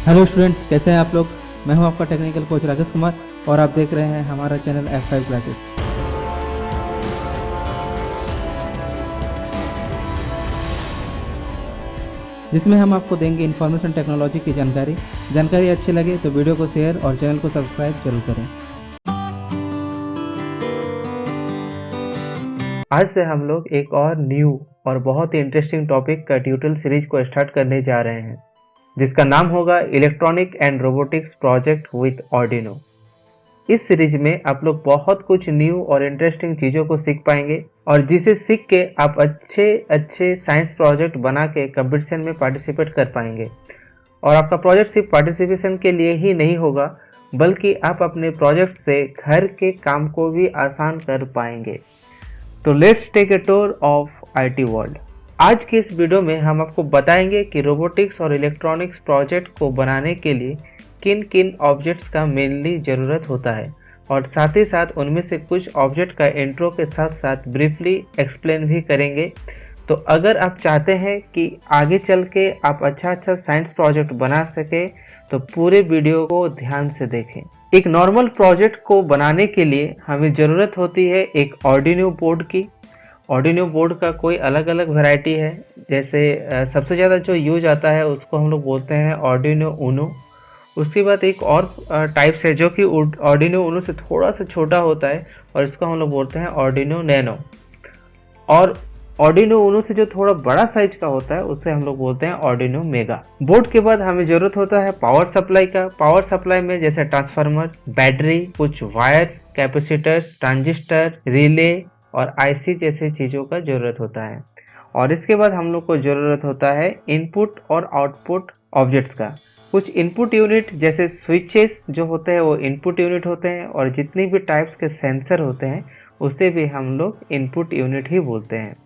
Hello students, कैसे हैं आप लोग। मैं हूं आपका टेक्निकल कोच राकेश कुमार और आप देख रहे हैं हमारा चैनल F5 क्लासेस, जिसमें हम आपको देंगे इन्फॉर्मेशन टेक्नोलॉजी की जानकारी अच्छी लगे तो वीडियो को शेयर और चैनल को सब्सक्राइब जरूर करें। आज से हम लोग एक और न्यू और बहुत ही इंटरेस्टिंग टॉपिक का ट्यूटोरियल सीरीज को स्टार्ट करने जा रहे हैं, जिसका नाम होगा electronic and robotics project with Arduino. इस सीरीज में आप लोग बहुत कुछ न्यू और इंटरेस्टिंग चीज़ों को सीख पाएंगे और जिसे सीख के आप अच्छे अच्छे साइंस प्रोजेक्ट बना के कंपटीशन में पार्टिसिपेट कर पाएंगे। और आपका प्रोजेक्ट सिर्फ पार्टिसिपेशन के लिए ही नहीं होगा, बल्कि आप अपने प्रोजेक्ट से घर के काम को भी आसान कर पाएंगे। तो let's take a tour of IT world. आज के इस वीडियो में हम आपको बताएंगे कि रोबोटिक्स और इलेक्ट्रॉनिक्स प्रोजेक्ट को बनाने के लिए किन किन ऑब्जेक्ट्स का मेनली ज़रूरत होता है, और साथ ही साथ उनमें से कुछ ऑब्जेक्ट का इंट्रो के साथ साथ ब्रीफली एक्सप्लेन भी करेंगे। तो अगर आप चाहते हैं कि आगे चल के आप अच्छा साइंस प्रोजेक्ट बना सके तो पूरे वीडियो को ध्यान से देखें। एक नॉर्मल प्रोजेक्ट को बनाने के लिए हमें ज़रूरत होती है एक आर्डिनो बोर्ड की। आर्डिनो बोर्ड का कोई अलग अलग वैरायटी है, जैसे सबसे ज़्यादा जो यूज आता है उसको हम लोग बोलते हैं आर्डिनो उनो। उसके बाद एक और टाइप्स है जो कि आर्डिनो उनो से थोड़ा सा छोटा होता है और इसको हम लोग बोलते हैं आर्डिनो नैनो। और आर्डिनो उनो से जो थोड़ा बड़ा साइज का होता है उसे हम लोग बोलते हैं आर्डिनो मेगा। बोर्ड के बाद हमें जरूरत होता है पावर सप्लाई का। पावर सप्लाई में जैसे ट्रांसफार्मर, बैटरी, कुछ वायर, कैपेसिटर्स, ट्रांजिस्टर, रिले और आईसी जैसे चीज़ों का जरूरत होता है। और इसके बाद हम लोग को ज़रूरत होता है इनपुट और आउटपुट ऑब्जेक्ट्स का। कुछ इनपुट यूनिट जैसे स्विचेस जो होते हैं वो इनपुट यूनिट होते हैं, और जितनी भी टाइप्स के सेंसर होते हैं उसे भी हम लोग इनपुट यूनिट ही बोलते हैं।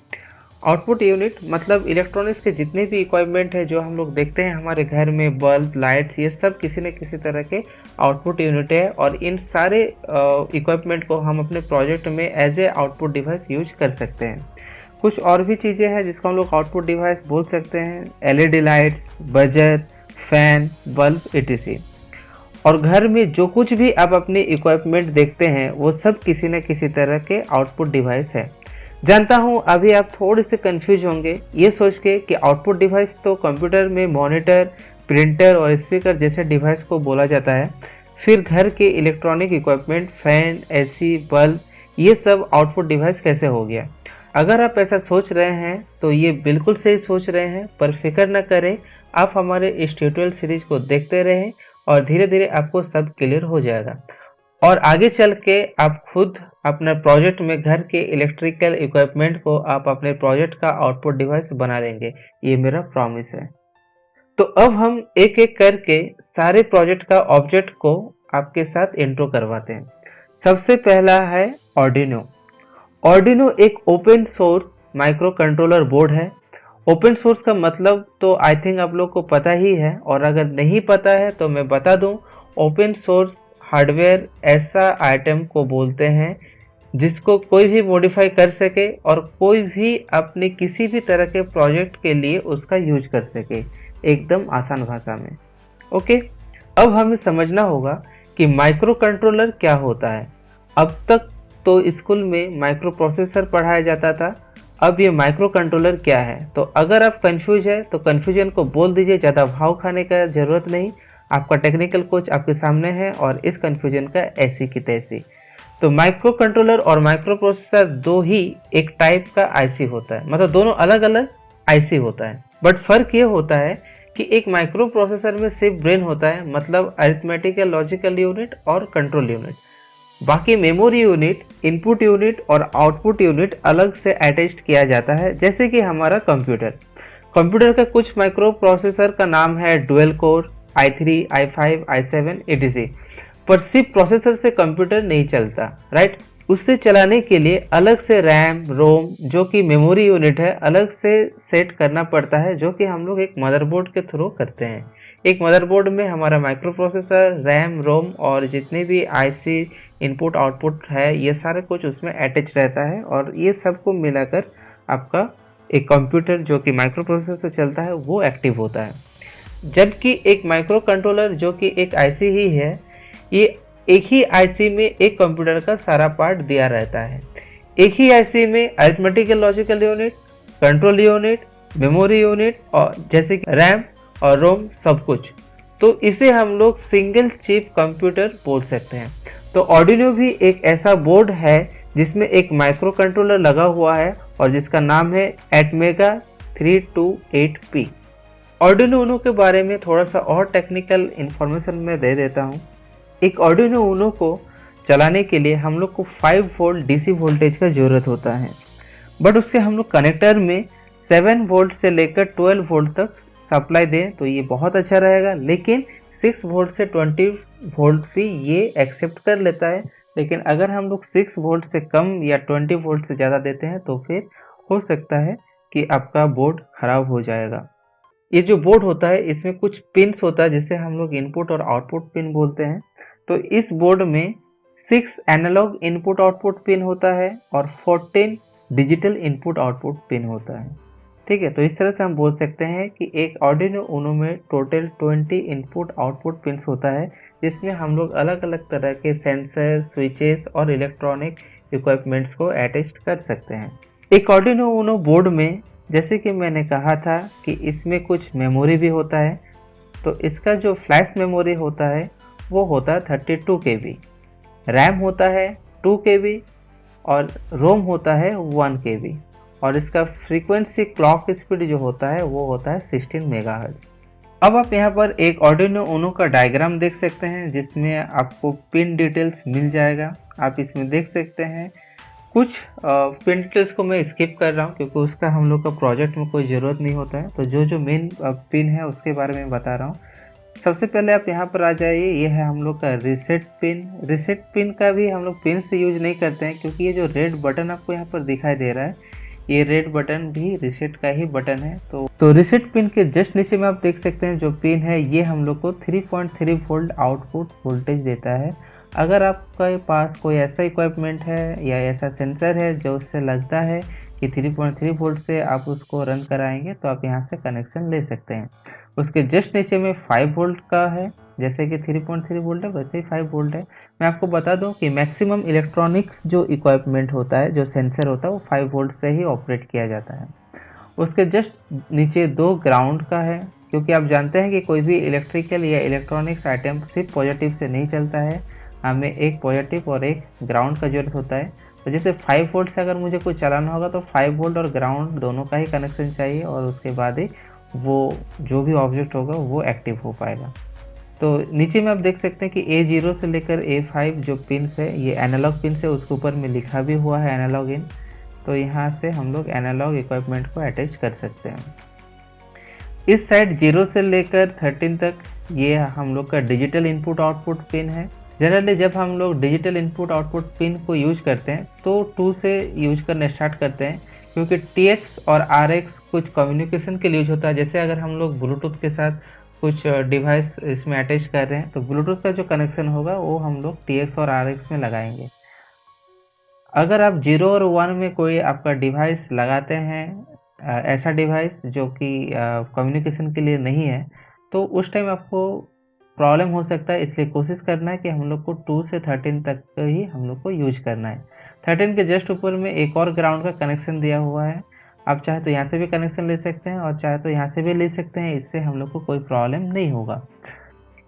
आउटपुट यूनिट मतलब इलेक्ट्रॉनिक्स के जितने भी इक्विपमेंट है जो हम लोग देखते हैं हमारे घर में, बल्ब, लाइट्स, ये सब किसी न किसी तरह के आउटपुट यूनिट है। और इन सारे इक्विपमेंट को हम अपने प्रोजेक्ट में as a output device use कर सकते हैं। कुछ और भी चीज़ें हैं जिसको हम लोग आउटपुट डिवाइस बोल सकते हैं, LED lights, buzzer, fan, bulb, etc। और घर में जो कुछ भी आप अपने इक्विपमेंट देखते हैं वो सब किसी न किसी तरह के आउटपुट डिवाइस है। जानता हूँ अभी आप थोड़े से कंफ्यूज होंगे ये सोच के कि आउटपुट डिवाइस तो कंप्यूटर में मॉनिटर, प्रिंटर और स्पीकर जैसे डिवाइस को बोला जाता है, फिर घर के electronic equipment, fan, AC, bulb, ये सब आउटपुट डिवाइस कैसे हो गया। अगर आप ऐसा सोच रहे हैं तो ये बिल्कुल सही सोच रहे हैं, पर फिक्र न करें, आप हमारे इस ट्यूटोरियल सीरीज को देखते रहें और धीरे धीरे आपको सब क्लियर हो जाएगा। और आगे चल के आप खुद अपने प्रोजेक्ट में घर के इलेक्ट्रिकल इक्विपमेंट को आप अपने प्रोजेक्ट का आउटपुट डिवाइस बना लेंगे, ये मेरा प्रॉमिस है। तो अब हम एक एक करके सारे प्रोजेक्ट का ऑब्जेक्ट को आपके साथ इंट्रो करवाते हैं। सबसे पहला है आर्डिनो। आर्डिनो एक open source micro controller board है। ओपन सोर्स का मतलब तो आई थिंक आप लोग को पता ही है, और अगर नहीं पता है तो मैं बता दूं, ओपन सोर्स हार्डवेयर ऐसा आइटम को बोलते हैं जिसको कोई भी मॉडिफाई कर सके और कोई भी अपने किसी भी तरह के प्रोजेक्ट के लिए उसका यूज कर सके, एकदम आसान भाषा में। ओके, अब हमें समझना होगा कि माइक्रो कंट्रोलर क्या होता है। अब तक तो स्कूल में माइक्रो प्रोसेसर पढ़ाया जाता था, अब ये माइक्रो कंट्रोलर क्या है। तो अगर आप कंफ्यूज है तो कंफ्यूजन को बोल दीजिए, ज़्यादा भाव खाने का ज़रूरत नहीं। आपका टेक्निकल कोच आपके सामने है और इस कंफ्यूजन का ऐसी की तैसी। तो माइक्रो कंट्रोलर और माइक्रो प्रोसेसर दो ही एक टाइप का आईसी होता है, मतलब दोनों अलग अलग आईसी होता है। बट फर्क ये होता है कि एक माइक्रो प्रोसेसर में सिर्फ ब्रेन होता है, मतलब अरिथमेटिकल लॉजिकल यूनिट और कंट्रोल यूनिट। बाकी मेमोरी यूनिट, इनपुट यूनिट और आउटपुट यूनिट अलग से अटैच्ड किया जाता है, जैसे कि हमारा कंप्यूटर। कंप्यूटर का कुछ माइक्रो प्रोसेसर का नाम है dual core, i3, i5, i7 etc। पर सिर्फ प्रोसेसर से कंप्यूटर नहीं चलता, राइट। उससे चलाने के लिए अलग से रैम, रोम जो कि मेमोरी यूनिट है, अलग से सेट करना पड़ता है, जो कि हम लोग एक मदरबोर्ड के थ्रू करते हैं। एक मदरबोर्ड में हमारा माइक्रो प्रोसेसर, रैम, रोम और जितने भी आईसी इनपुट आउटपुट है ये सारे कुछ उसमें अटैच रहता है, और ये सबको मिलाकर आपका एक कंप्यूटर जो कि माइक्रो प्रोसेसर से चलता है वो एक्टिव होता है। जबकि एक माइक्रो कंट्रोलर जो कि एक आईसी ही है, ये एक ही आईसी में एक कंप्यूटर का सारा पार्ट दिया रहता है। एक ही आईसी में arithmetical logical unit, control unit, memory unit और जैसे कि रैम और रोम सब कुछ। तो इसे हम लोग सिंगल चिप कंप्यूटर बोल सकते हैं। तो आर्डिनो भी एक ऐसा बोर्ड है जिसमें एक माइक्रो कंट्रोलर लगा हुआ है और जिसका नाम है एटमेगा 328P। आर्डिनो यूनो के बारे में थोड़ा सा और टेक्निकल इन्फॉर्मेशन मैं दे देता हूँ। एक आर्डिनो यूनो को चलाने के लिए हम लोग को 5 वोल्ट डीसी वोल्टेज का ज़रूरत होता है, बट उसके हम लोग कनेक्टर में 7 वोल्ट से लेकर 12 वोल्ट तक सप्लाई दें तो ये बहुत अच्छा रहेगा। लेकिन 6 वोल्ट से 20 वोल्ट भी ये एक्सेप्ट कर लेता है। लेकिन अगर हम लोग 6 वोल्ट से कम या 20 वोल्ट से ज़्यादा देते हैं तो फिर हो सकता है कि आपका बोर्ड ख़राब हो जाएगा। ये जो बोर्ड होता है इसमें कुछ पिन्स होता है जिसे हम लोग इनपुट और आउटपुट पिन बोलते हैं। तो इस बोर्ड में 6 एनालॉग इनपुट आउटपुट पिन होता है और 14 डिजिटल इनपुट आउटपुट पिन होता है। ठीक है, तो इस तरह से हम बोल सकते हैं कि एक आर्डिनो यूनो में टोटल 20 इनपुट आउटपुट पिन्स होता है, जिसमें हम लोग अलग अलग तरह के सेंसर, स्विचेस और इलेक्ट्रॉनिक इक्विपमेंट्स को अटैच कर सकते हैं। एक आर्डिनो यूनो बोर्ड में जैसे कि मैंने कहा था कि इसमें कुछ मेमोरी भी होता है। तो इसका जो फ्लैश मेमोरी होता है वो होता है 32 KB, रैम होता है 2 KB और रोम होता है 1 KB और इसका फ्रीक्वेंसी क्लॉक स्पीड जो होता है वो होता है 16 मेगाहर्ट्ज। अब आप यहाँ पर एक आर्डिनो यूनो का डायग्राम देख सकते हैं जिसमें आपको पिन डिटेल्स मिल जाएगा। आप इसमें देख सकते हैं कुछ पिन डिटेल्स को मैं स्किप कर रहा हूँ क्योंकि उसका हम लोग का प्रोजेक्ट में कोई ज़रूरत नहीं होता है। तो जो मेन पिन है उसके बारे में बता रहा हूँ। सबसे पहले आप यहाँ पर आ जाइए, ये है हम लोग का रीसेट पिन। रीसेट पिन का भी हम लोग पिन से यूज नहीं करते हैं क्योंकि ये जो रेड बटन आपको यहाँ पर दिखाई दे रहा है ये रेड बटन भी रीसेट का ही बटन है। तो रीसेट पिन के जस्ट नीचे में आप देख सकते हैं जो पिन है ये हम लोग को 3.3 वोल्ट आउटपुट वोल्टेज देता है। अगर आपके पास कोई ऐसा इक्विपमेंट है या ऐसा सेंसर है जो उससे लगता है कि 3.3 वोल्ट से आप उसको रन कराएंगे तो आप यहाँ से कनेक्शन ले सकते हैं। उसके जस्ट नीचे में 5 वोल्ट का है, जैसे कि 3.3 वोल्ट है वैसे ही 5 वोल्ट है। मैं आपको बता दूं कि मैक्सिमम इलेक्ट्रॉनिक्स जो इक्विपमेंट होता है, जो सेंसर होता है वो 5 वोल्ट से ही ऑपरेट किया जाता है। उसके जस्ट नीचे 2 ग्राउंड का है, क्योंकि आप जानते हैं कि कोई भी इलेक्ट्रिकल या इलेक्ट्रॉनिक्स आइटम सिर्फ पॉजिटिव से नहीं चलता है, हमें एक पॉजिटिव और एक ग्राउंड का जरूरत होता है। तो जैसे 5 वोल्ट से अगर मुझे कुछ चलाना होगा तो 5 वोल्ट और ग्राउंड दोनों का ही कनेक्शन चाहिए और उसके बाद ही वो जो भी ऑब्जेक्ट होगा वो एक्टिव हो पाएगा। तो नीचे में आप देख सकते हैं कि A0 से लेकर A5 जो पिन्स है ये एनालॉग पिन्स है, उसके ऊपर में लिखा भी हुआ है एनालॉग इन। तो यहाँ से हम लोग एनालॉग इक्विपमेंट को अटैच कर सकते हैं। इस साइड 0 से लेकर 13 तक ये हम लोग का डिजिटल इनपुट आउटपुट पिन है। जनरली जब हम लोग डिजिटल इनपुट आउटपुट पिन को यूज करते हैं तो 2 से यूज करना स्टार्ट करते हैं, क्योंकि TX और RX कुछ कम्युनिकेशन के लिए यूज होता है। जैसे अगर हम लोग ब्लूटूथ के साथ कुछ डिवाइस इसमें अटैच कर रहे हैं तो ब्लूटूथ का जो कनेक्शन होगा वो हम लोग TX और RX में लगाएंगे। अगर आप 0 और 1 में कोई आपका डिवाइस लगाते हैं, ऐसा डिवाइस जो कि कम्युनिकेशन के लिए नहीं है, तो उस टाइम आपको प्रॉब्लम हो सकता है। इसलिए कोशिश करना है कि हम लोग को 2 से 13 तक ही हम लोग को यूज करना है। 13 के जस्ट ऊपर में एक और ग्राउंड का कनेक्शन दिया हुआ है। आप चाहे तो यहाँ से भी कनेक्शन ले सकते हैं और चाहे तो यहाँ से भी ले सकते हैं, इससे हम लोग को कोई प्रॉब्लम नहीं होगा।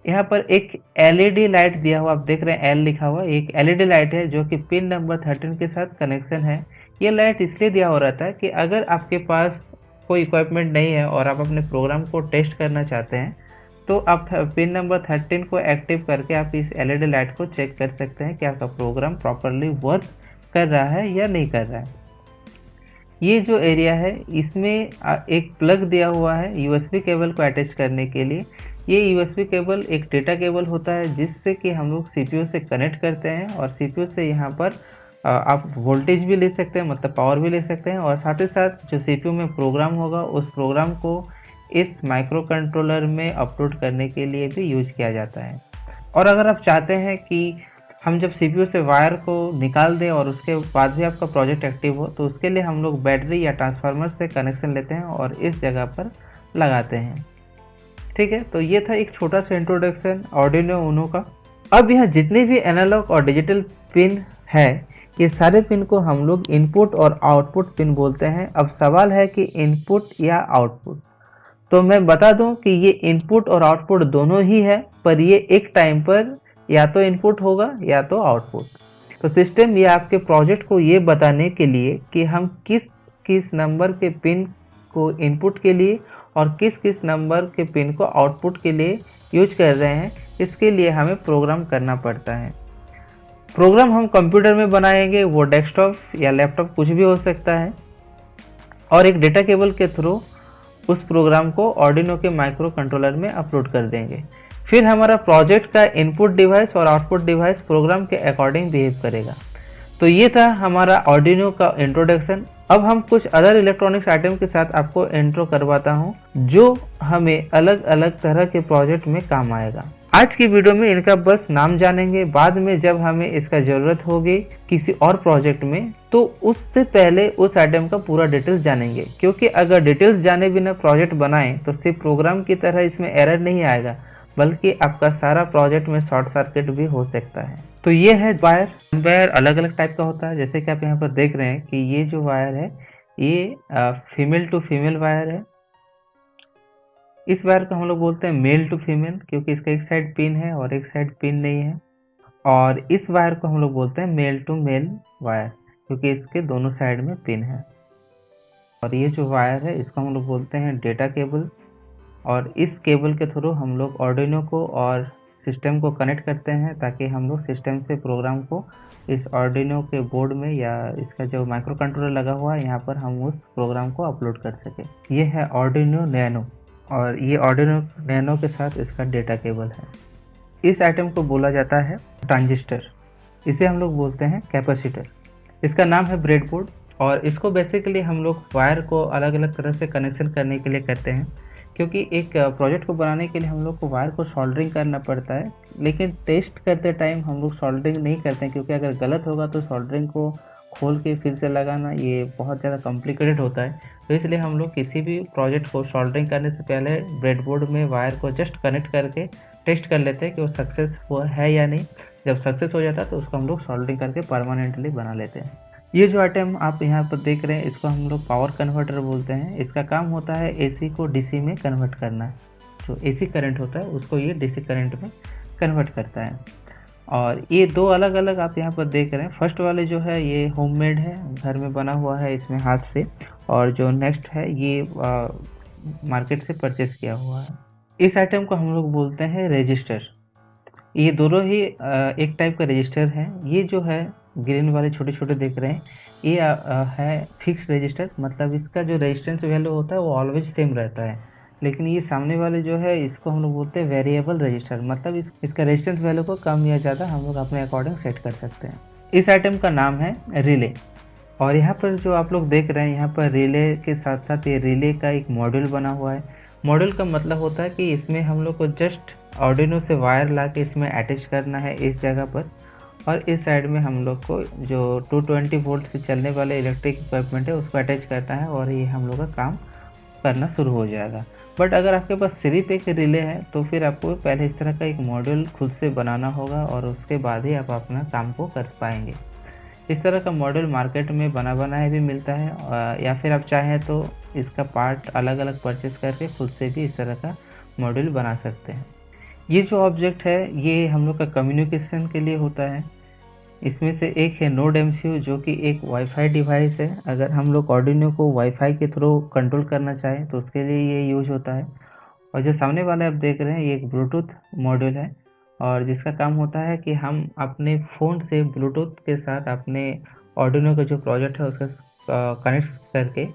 यहाँ पर एक LED लाइट दिया हुआ, आप देख रहे हैं L लिखा हुआ, एक LED लाइट है जो कि पिन नंबर 13 के साथ कनेक्शन है। ये लाइट इसलिए दिया हो रहता है कि अगर आपके पास कोई इक्विपमेंट नहीं है और आप अपने प्रोग्राम को टेस्ट करना चाहते हैं तो आप पिन नंबर 13 को एक्टिव करके आप इस LED लाइट को चेक कर सकते हैं कि आपका प्रोग्राम प्रॉपरली वर्क कर रहा है या नहीं कर रहा है। ये जो एरिया है इसमें एक प्लग दिया हुआ है USB केबल को अटैच करने के लिए। ये USB केबल एक डेटा केबल होता है जिससे कि हम लोग CPU से कनेक्ट करते हैं और CPU से यहाँ पर आप वोल्टेज भी ले सकते हैं, मतलब पावर भी ले सकते हैं, और साथ ही साथ जो CPU में प्रोग्राम होगा उस प्रोग्राम को इस माइक्रो कंट्रोलर में अपलोड करने के लिए भी यूज किया जाता है। और अगर आप चाहते हैं कि हम जब CPU से वायर को निकाल दें और उसके बाद भी आपका प्रोजेक्ट एक्टिव हो, तो उसके लिए हम लोग बैटरी या ट्रांसफार्मर से कनेक्शन लेते हैं और इस जगह पर लगाते हैं। ठीक है, तो ये था एक छोटा सा इंट्रोडक्शन आर्डिनो यूनो का। अब यहाँ जितने भी एनालॉग और डिजिटल पिन है, ये सारे पिन को हम लोग इनपुट और आउटपुट पिन बोलते हैं। अब सवाल है कि इनपुट या आउटपुट। तो मैं बता दूं कि ये इनपुट और आउटपुट दोनों ही है, पर ये एक टाइम पर या तो इनपुट होगा या तो आउटपुट। तो सिस्टम या आपके प्रोजेक्ट को ये बताने के लिए कि हम किस किस नंबर के पिन को इनपुट के लिए और किस किस नंबर के पिन को आउटपुट के लिए यूज कर रहे हैं, इसके लिए हमें प्रोग्राम करना पड़ता है। प्रोग्राम हम कंप्यूटर में बनाएंगे, वो डेस्कटॉप या लैपटॉप कुछ भी हो सकता है, और एक डेटा केबल के थ्रू उस प्रोग्राम को आर्डिनो के माइक्रो कंट्रोलर में अपलोड कर देंगे। फिर हमारा प्रोजेक्ट का इनपुट डिवाइस और आउटपुट डिवाइस प्रोग्राम के अकॉर्डिंग बिहेव करेगा। तो ये था हमारा आर्डिनो का इंट्रोडक्शन। अब हम कुछ अदर इलेक्ट्रॉनिक्स आइटम के साथ आपको इंट्रो करवाता हूँ, जो हमें अलग अलग तरह के प्रोजेक्ट में काम आएगा। आज की वीडियो में इनका बस नाम जानेंगे, बाद में जब हमें इसका ज़रूरत होगी किसी और प्रोजेक्ट में, तो उससे पहले उस आइटम का पूरा डिटेल्स जानेंगे। क्योंकि अगर डिटेल्स जाने बिना प्रोजेक्ट बनाएं तो सिर्फ प्रोग्राम की तरह इसमें एरर नहीं आएगा, बल्कि आपका सारा प्रोजेक्ट में शॉर्ट सर्किट भी हो सकता है। तो ये है वायर। वायर अलग अलग टाइप का होता है, जैसे कि आप यहाँ पर देख रहे हैं कि ये जो वायर है ये फीमेल टू फीमेल वायर है। इस वायर को हम लोग बोलते हैं मेल टू फीमेल, क्योंकि इसका एक साइड पिन है और एक साइड पिन नहीं है। और इस वायर को हम लोग बोलते हैं मेल टू मेल वायर, क्योंकि इसके दोनों साइड में पिन है। और ये जो वायर है इसको हम लोग बोलते हैं डेटा केबल, और इस केबल के थ्रू हम लोग आर्डिनो को और सिस्टम को कनेक्ट करते हैं, ताकि हम लोग सिस्टम से प्रोग्राम को इस आर्डिनो के बोर्ड में या इसका जो माइक्रो कंट्रोलर लगा हुआ है यहाँ पर हम उस प्रोग्राम को अपलोड कर सके। ये है आर्डिनो नैनो, और ये आर्डिनो नैनो के साथ इसका डेटा केबल है। इस आइटम को बोला जाता है ट्रांजिस्टर, इसे हम लोग बोलते हैं कैपेसिटर। इसका नाम है ब्रेडबोर्ड, और इसको बेसिकली हम लोग वायर को अलग अलग तरह से कनेक्शन करने के लिए करते हैं। क्योंकि एक प्रोजेक्ट को बनाने के लिए हम लोग को वायर को सोल्डरिंग करना पड़ता है, लेकिन टेस्ट करते टाइम हम लोग सोल्डरिंग नहीं करते हैं, क्योंकि अगर गलत होगा तो सोल्डरिंग को खोल के फिर से लगाना ये बहुत ज़्यादा कॉम्प्लिकेटेड होता है। तो इसलिए हम लोग किसी भी प्रोजेक्ट को सोल्डरिंग करने से पहले ब्रेडबोर्ड में वायर को जस्ट कनेक्ट करके टेस्ट कर लेते हैं कि वो सक्सेस हुआ है या नहीं। जब सक्सेस हो जाता है तो उसको हम लोग सोल्डरिंग करके परमानेंटली बना लेते हैं। ये जो आइटम आप यहाँ पर देख रहे हैं इसको हम लोग पावर कन्वर्टर बोलते हैं। इसका काम होता है एसी को डीसी में कन्वर्ट करना। जो एसी करंट होता है उसको ये डीसी करंट में कन्वर्ट करता है। और ये दो अलग अलग आप यहाँ पर देख रहे हैं। फर्स्ट वाले जो है ये होममेड है, घर में बना हुआ है इसमें हाथ से, और जो नेक्स्ट है ये मार्केट से परचेस किया हुआ है। इस आइटम को हम लोग बोलते हैं रजिस्टर। ये दोनों ही एक टाइप का रजिस्टर है। ये जो है ग्रीन वाले छोटे छोटे देख रहे हैं ये है फिक्स रजिस्टर, मतलब इसका जो रेजिस्टेंस वैल्यू होता है वो ऑलवेज सेम रहता है। लेकिन ये सामने वाले जो है इसको हम लोग बोलते हैं वेरिएबल रजिस्टर, मतलब इसका रेजिस्टेंस वैल्यू को कम या ज़्यादा हम लोग अपने अकॉर्डिंग सेट कर सकते हैं। इस आइटम का नाम है रिले, और यहाँ पर जो आप लोग देख रहे हैं यहाँ पर रिले के साथ साथ ये रिले का एक मॉड्यूल बना हुआ है। मॉड्यूल का मतलब होता है कि इसमें हम लोग को जस्ट आर्डिनो से वायर ला के इसमें अटैच करना है इस जगह पर, और इस साइड में हम लोग को जो 220 वोल्ट से चलने वाले इलेक्ट्रिक इक्विपमेंट है उसको अटैच करना है, और ये हम लोग का काम करना शुरू हो जाएगा। बट अगर आपके पास सिर्फ एक रिले है तो फिर आपको पहले इस तरह का एक मॉड्यूल खुद से बनाना होगा, और उसके बाद ही आप अपना काम को कर पाएंगे। इस तरह का मॉड्यूल मार्केट में बना बनाया भी मिलता है, या फिर आप चाहें तो इसका पार्ट अलग अलग परचेस करके खुद से भी इस तरह का मॉड्यूल बना सकते हैं। ये जो ऑब्जेक्ट है ये हम लोग का कम्युनिकेशन के लिए होता है। इसमें से एक है नोड एमसीयू, जो कि एक वाईफाई डिवाइस है। अगर हम लोग आर्डिनो को वाईफाई के थ्रू कंट्रोल करना चाहें तो उसके लिए ये यूज होता है। और जो सामने वाला आप देख रहे हैं ये एक ब्लूटूथ मॉड्यूल है, और जिसका काम होता है कि हम अपने फ़ोन से ब्लूटूथ के साथ अपने आर्डिनो का जो प्रोजेक्ट है उसका कनेक्ट करके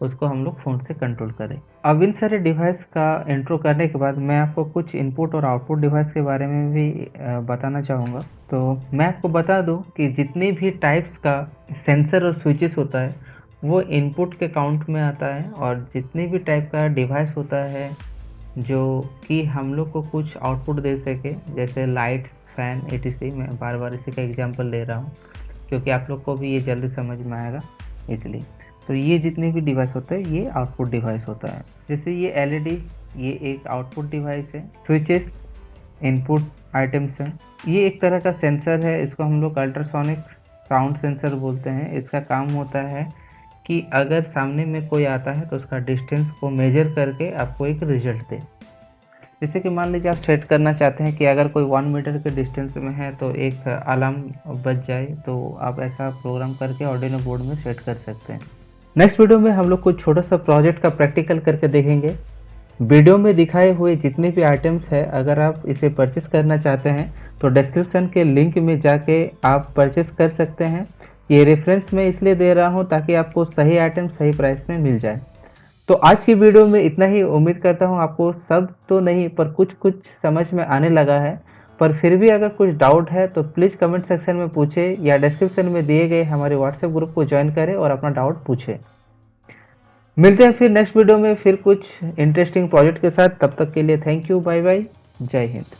उसको हम लोग फ़ोन से कंट्रोल करें। अब इन सारे डिवाइस का इंट्रो करने के बाद मैं आपको कुछ इनपुट और आउटपुट डिवाइस के बारे में भी बताना चाहूँगा। तो मैं आपको बता दूं कि जितने भी टाइप्स का सेंसर और स्विचेस होता है वो इनपुट के काउंट में आता है, और जितने भी टाइप का डिवाइस होता है जो कि हम लोग को कुछ आउटपुट दे सके, जैसे लाइट, फैन, etc। मैं बार बार इसी का एग्जांपल ले रहा हूँ क्योंकि आप लोग को भी ये जल्दी समझ में आएगा इसलिए। तो ये जितने भी डिवाइस होते हैं ये आउटपुट डिवाइस होता है। जैसे ये LED ये एक आउटपुट डिवाइस है। स्विचेस इनपुट आइटम्स हैं। ये एक तरह का सेंसर है, इसको हम लोग अल्ट्रासोनिक साउंड सेंसर बोलते हैं। इसका काम होता है कि अगर सामने में कोई आता है तो उसका डिस्टेंस को मेजर करके आपको एक रिजल्ट दे। जैसे कि मान लीजिए आप सेट करना चाहते हैं कि अगर कोई 1 मीटर के डिस्टेंस में है तो एक अलार्म बज जाए, तो आप ऐसा प्रोग्राम करके आर्डिनो बोर्ड में सेट कर सकते हैं। नेक्स्ट वीडियो में हम लोग कुछ छोटा सा प्रोजेक्ट का प्रैक्टिकल करके देखेंगे। वीडियो में दिखाए हुए जितने भी आइटम्स है, अगर आप इसे परचेस करना चाहते हैं तो डिस्क्रिप्शन के लिंक में जाके आप परचेस कर सकते हैं। ये रेफरेंस मैं इसलिए दे रहा हूँ ताकि आपको सही आइटम सही प्राइस में मिल जाए। तो आज की वीडियो में इतना ही। उम्मीद करता हूँ आपको सब तो नहीं पर कुछ कुछ समझ में आने लगा है। पर फिर भी अगर कुछ डाउट है तो प्लीज़ कमेंट सेक्शन में पूछें या डिस्क्रिप्शन में दिए गए हमारे व्हाट्सएप ग्रुप को ज्वाइन करें और अपना डाउट पूछें। मिलते हैं फिर नेक्स्ट वीडियो में फिर कुछ इंटरेस्टिंग प्रोजेक्ट के साथ। तब तक के लिए थैंक यू, बाय बाय, जय हिंद।